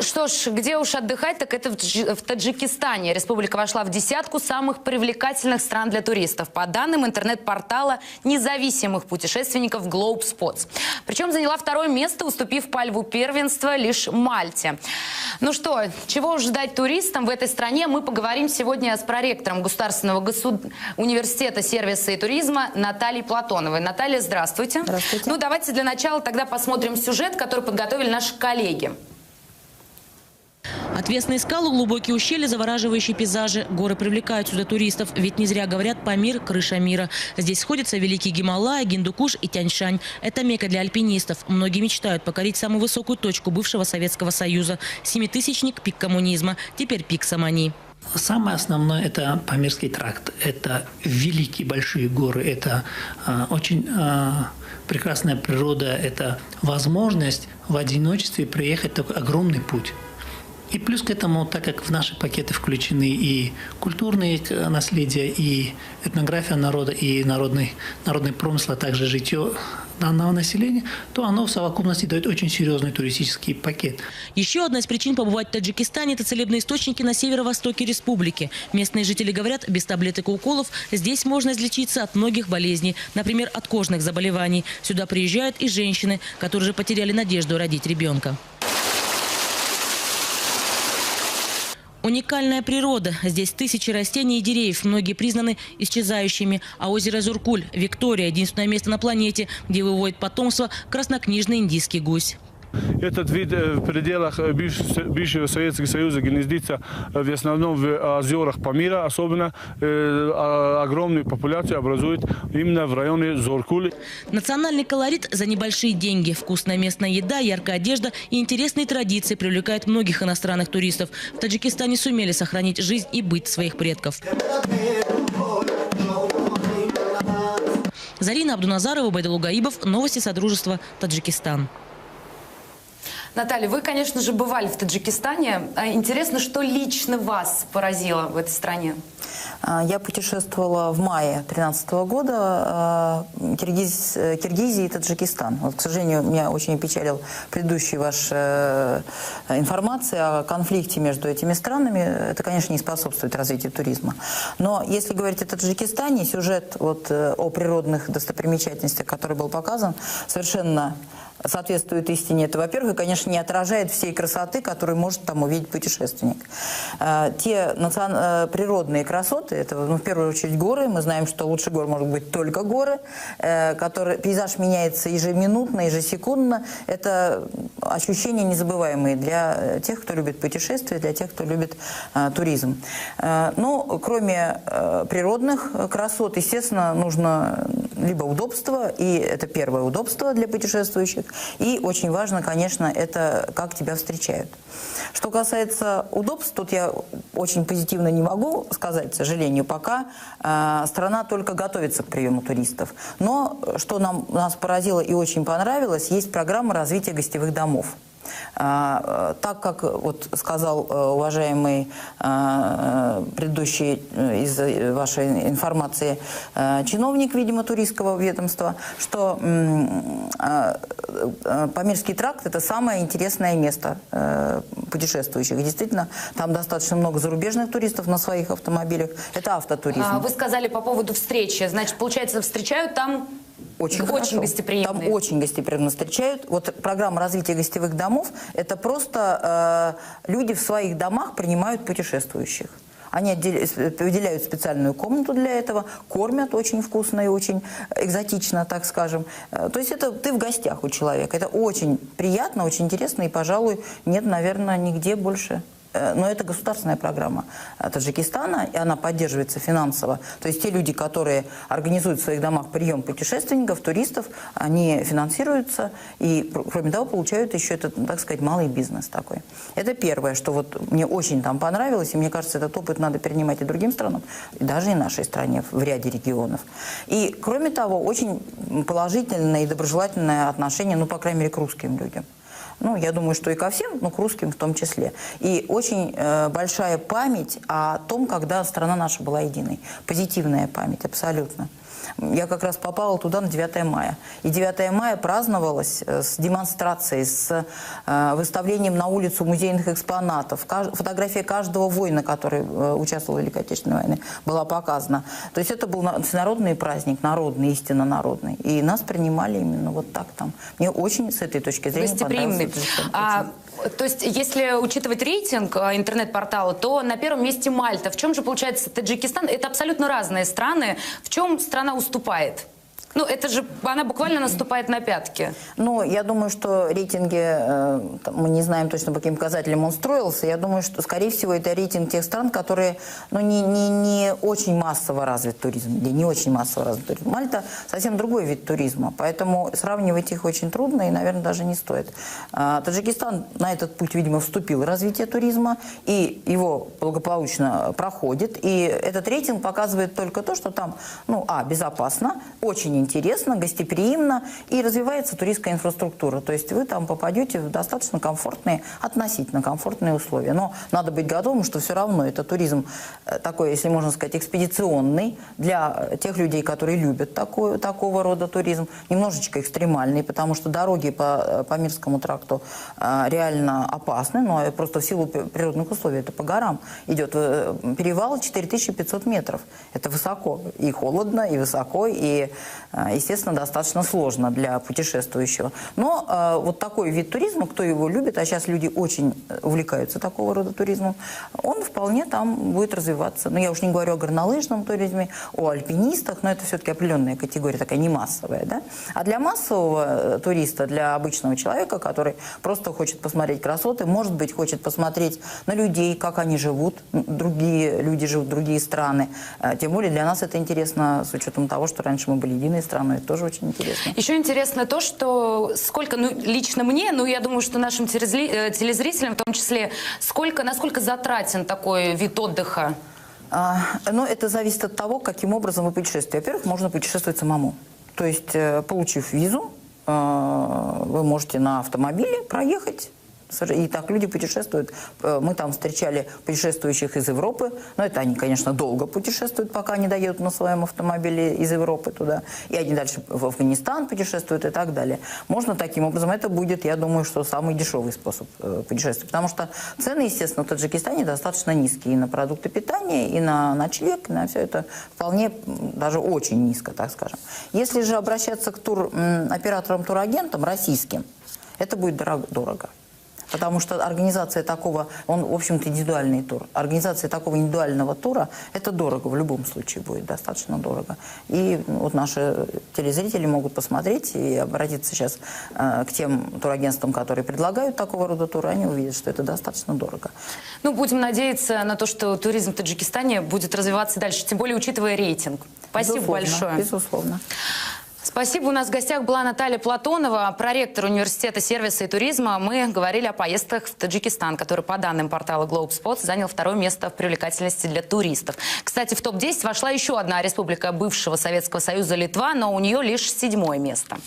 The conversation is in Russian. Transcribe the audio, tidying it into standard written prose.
Ну что ж, где уж отдыхать, так это в Таджикистане. Республика вошла в десятку самых привлекательных стран для туристов, по данным интернет-портала независимых путешественников Globe Spots. Причем заняла второе место, уступив по льву первенства лишь Мальте. Ну что, чего уж ждать туристам в этой стране, мы поговорим сегодня с проректором Государственного университета сервиса и туризма Натальей Платоновой. Наталья, здравствуйте. Здравствуйте. Ну давайте для начала тогда посмотрим сюжет, который подготовили наши коллеги. Отвесные скалы, глубокие ущелья, завораживающие пейзажи. Горы привлекают сюда туристов, ведь не зря говорят «Памир – крыша мира». Здесь сходятся Великий Гималай, Гиндукуш и Тянь-Шань. Это мекка для альпинистов. Многие мечтают покорить самую высокую точку бывшего Советского Союза – семитысячник, пик коммунизма, теперь пик Самани. Самое основное – это Памирский тракт. Это великие большие горы, это очень прекрасная природа, это возможность в одиночестве проехать такой огромный путь. И плюс к этому, так как в наши пакеты включены и культурные наследия, и этнография народа, и народный промысел, а также житье данного населения, то оно в совокупности дает очень серьезный туристический пакет. Еще одна из причин побывать в Таджикистане – это целебные источники на северо-востоке республики. Местные жители говорят, без таблеток и уколов здесь можно излечиться от многих болезней, например, от кожных заболеваний. Сюда приезжают и женщины, которые уже потеряли надежду родить ребенка. Уникальная природа. Здесь тысячи растений и деревьев, многие признаны исчезающими. А озеро Зуркуль, Виктория – единственное место на планете, где выводит потомство краснокнижный индийский гусь. Этот вид в пределах бывшего Советского Союза гнездится в основном в озерах Памира, особенно огромную популяцию образует именно в районе Зоркуль. Национальный колорит за небольшие деньги, вкусная местная еда, яркая одежда и интересные традиции привлекают многих иностранных туристов. В Таджикистане сумели сохранить жизнь и быт своих предков. Зарина Абдуназарова, Байдалу Гаибов. Новости Содружества. Таджикистан. Наталья, вы, конечно же, бывали в Таджикистане. Интересно, что лично вас поразило в этой стране? Я путешествовала в мае 2013 года Киргизии и Таджикистан. Вот, к сожалению, меня очень опечалил предыдущая ваша информация о конфликте между этими странами. Это, конечно, не способствует развитию туризма. Но если говорить о Таджикистане, сюжет вот, о природных достопримечательностях, который был показан, совершенно соответствует истине. Это, во-первых, и, конечно, не отражает всей красоты, которую может там увидеть путешественник. Те природные красоты, это, ну, в первую очередь, горы. Мы знаем, что лучше гор может быть только горы. Пейзаж меняется ежеминутно, ежесекундно. Это ощущения незабываемые для тех, кто любит путешествия, для тех, кто любит туризм. Но кроме природных красот, естественно, нужно либо удобство, и это первое удобство для путешествующих, и очень важно, конечно, это как тебя встречают. Что касается удобств, тут я очень позитивно не могу сказать, к сожалению, пока страна только готовится к приему туристов. Но что нас поразило и очень понравилось, есть программа развития гостевых домов. Так как, вот сказал уважаемый предыдущий из вашей информации чиновник, видимо, туристского ведомства, что Памирский тракт – это самое интересное место путешествующих. И действительно, там достаточно много зарубежных туристов на своих автомобилях. Это автотуризм. Вы сказали по поводу встречи. Значит, получается, встречают там... Очень гостеприимно. Там очень гостеприимно встречают. Вот программа развития гостевых домов – это просто люди в своих домах принимают путешествующих. Они выделяют специальную комнату для этого, кормят очень вкусно и очень экзотично, так скажем. То есть это ты в гостях у человека. Это очень приятно, очень интересно и, пожалуй, нет, наверное, нигде больше. Но это государственная программа Таджикистана, и она поддерживается финансово. То есть те люди, которые организуют в своих домах прием путешественников, туристов, они финансируются и, кроме того, получают еще этот, так сказать, малый бизнес такой. Это первое, что вот мне очень там понравилось, и мне кажется, этот опыт надо перенимать и другим странам, и даже и нашей стране в ряде регионов. И, кроме того, очень положительное и доброжелательное отношение, ну, по крайней мере, к русским людям. Ну, я думаю, что и ко всем, но к русским в том числе. И очень большая память о том, когда страна наша была единой. Позитивная память, абсолютно. Я как раз попала туда на 9 мая. И 9 мая праздновалось с демонстрацией, с выставлением на улицу музейных экспонатов. Фотография каждого воина, который участвовал в Великой Отечественной войне, была показана. То есть это был всенародный праздник, народный, истинно народный. И нас принимали именно вот так там. Мне очень с этой точки зрения понравилось. То есть, если учитывать рейтинг интернет-портала, то на первом месте Мальта. В чем же получается Таджикистан? Это абсолютно разные страны. В чем страна уступает? Ну, это же, она буквально наступает на пятки. Ну, я думаю, что рейтинги, мы не знаем точно, по каким показателям он строился. Я думаю, что, скорее всего, это рейтинг тех стран, которые, ну, не очень массово развит туризм. Где не очень массово развит туризм. Мальта совсем другой вид туризма, поэтому сравнивать их очень трудно и, наверное, даже не стоит. Таджикистан на этот путь, видимо, вступил в развитие туризма, и его благополучно проходит. И этот рейтинг показывает только то, что там, ну, безопасно, очень интересно, гостеприимно, и развивается туристская инфраструктура. То есть вы там попадете в достаточно комфортные, относительно комфортные условия. Но надо быть готовым, что все равно это туризм такой, если можно сказать, экспедиционный для тех людей, которые любят такого рода туризм, немножечко экстремальный, потому что дороги по Памирскому тракту реально опасны, но просто в силу природных условий, это по горам идет перевал 4500 метров. Это высоко, и холодно, и высоко, и естественно, достаточно сложно для путешествующего. Но вот такой вид туризма, кто его любит, а сейчас люди очень увлекаются такого рода туризмом, он вполне там будет развиваться. Но я уж не говорю о горнолыжном туризме, о альпинистах, но это все-таки определенная категория, такая не массовая, да? А для массового туриста, для обычного человека, который просто хочет посмотреть красоты, может быть, хочет посмотреть на людей, как они живут, другие люди живут, другие страны. Тем более для нас это интересно с учетом того, что раньше мы были единой страной, это тоже очень интересно. Еще интересно то, что сколько, ну, лично мне, ну, я думаю, что нашим телезрителям в том числе, насколько затратен такой вид отдыха? Ну, это зависит от того, каким образом вы путешествуете. Во-первых, можно путешествовать самому. То есть, получив визу, вы можете на автомобиле проехать. И так люди путешествуют. Мы там встречали путешествующих из Европы. Но это они, конечно, долго путешествуют, пока не доедут на своем автомобиле из Европы туда. И они дальше в Афганистан путешествуют и так далее. Можно таким образом. Это будет, я думаю, что самый дешевый способ путешествия. Потому что цены, естественно, в Таджикистане достаточно низкие. И на продукты питания, и на ночлег, и на все это вполне, даже очень низко, так скажем. Если же обращаться к операторам, турагентам российским, это будет дорого. Потому что организация такого, он, в общем-то, индивидуальный тур. Организация такого индивидуального тура, это дорого, в любом случае будет, достаточно дорого. И вот наши телезрители могут посмотреть и обратиться сейчас к тем турагентствам, которые предлагают такого рода туры, они увидят, что это достаточно дорого. Ну, будем надеяться на то, что туризм в Таджикистане будет развиваться дальше, тем более учитывая рейтинг. Спасибо большое. Безусловно. Спасибо. У нас в гостях была Наталья Платонова, проректор университета сервиса и туризма. Мы говорили о поездках в Таджикистан, который, по данным портала GlobeSpot, занял 2-е место в привлекательности для туристов. Кстати, в топ-10 вошла еще одна республика бывшего Советского Союза — Литва, но у нее лишь 7-е место.